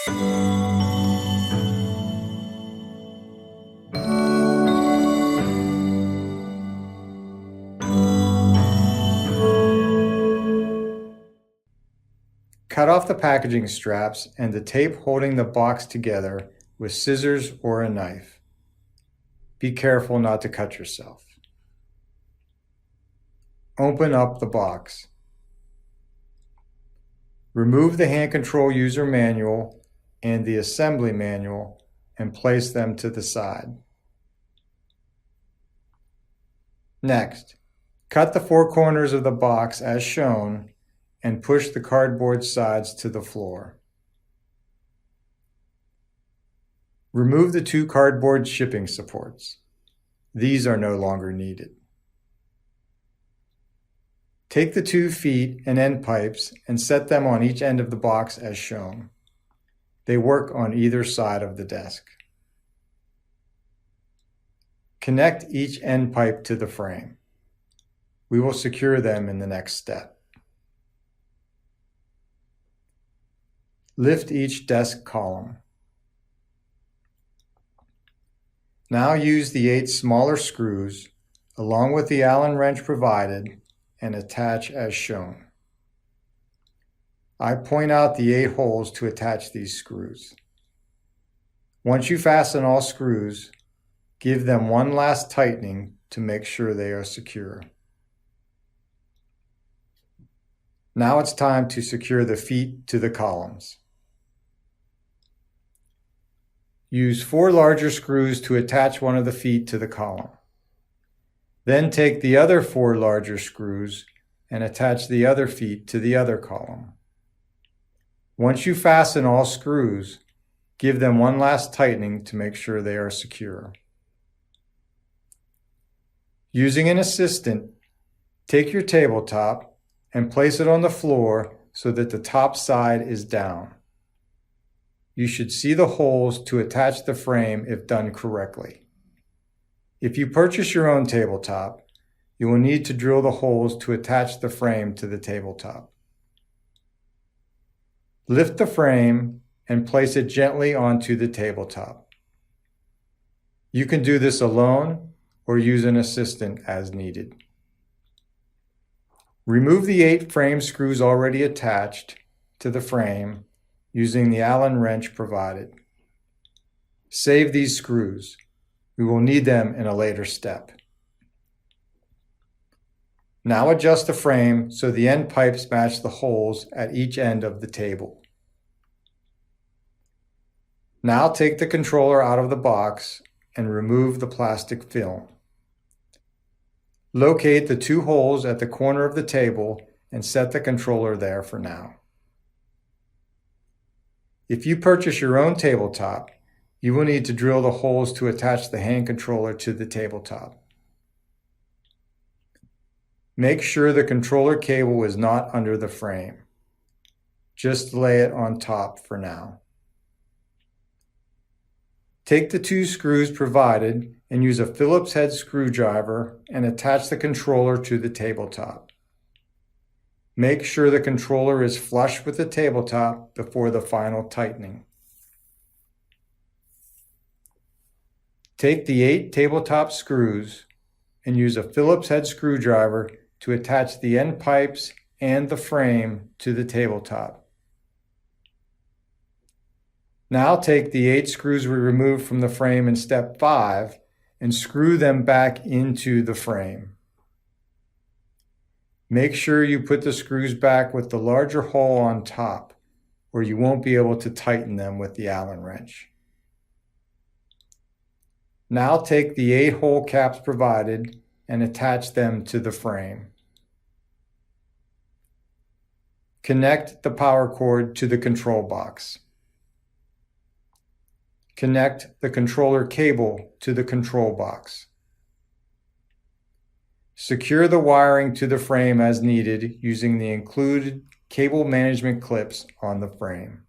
Cut off the packaging straps and the tape holding the box together with scissors or a knife. Be careful not to cut yourself. Open up the box. Remove the hand control user manual and the assembly manual and place them to the side. Next, cut the four corners of the box as shown and push the cardboard sides to the floor. Remove the two cardboard shipping supports. These are no longer needed. Take the 2 feet and end pipes and set them on each end of the box as shown. They work on either side of the desk. Connect each end pipe to the frame. We will secure them in the next step. Lift each desk column. Now use the 8 smaller screws along with the Allen wrench provided and attach as shown. I point out the 8 holes to attach these screws. Once you fasten all screws, give them one last tightening to make sure they are secure. Now it's time to secure the feet to the columns. Use 4 larger screws to attach one of the feet to the column. Then take the other 4 larger screws and attach the other feet to the other column. Once you fasten all screws, give them one last tightening to make sure they are secure. Using an assistant, take your tabletop and place it on the floor so that the top side is down. You should see the holes to attach the frame if done correctly. If you purchase your own tabletop, you will need to drill the holes to attach the frame to the tabletop. Lift the frame and place it gently onto the tabletop. You can do this alone or use an assistant as needed. Remove the 8 frame screws already attached to the frame using the Allen wrench provided. Save these screws. We will need them in a later step. Now adjust the frame so the end pipes match the holes at each end of the table. Now take the controller out of the box and remove the plastic film. Locate the 2 holes at the corner of the table and set the controller there for now. If you purchase your own tabletop, you will need to drill the holes to attach the hand controller to the tabletop. Make sure the controller cable is not under the frame. Just lay it on top for now. Take the 2 screws provided and use a Phillips head screwdriver and attach the controller to the tabletop. Make sure the controller is flush with the tabletop before the final tightening. Take the 8 tabletop screws and use a Phillips head screwdriver to attach the end pipes and the frame to the tabletop. Now take the 8 screws we removed from the frame in step 5 and screw them back into the frame. Make sure you put the screws back with the larger hole on top, or you won't be able to tighten them with the Allen wrench. Now take the 8 hole caps provided and attach them to the frame. Connect the power cord to the control box. Connect the controller cable to the control box. Secure the wiring to the frame as needed using the included cable management clips on the frame.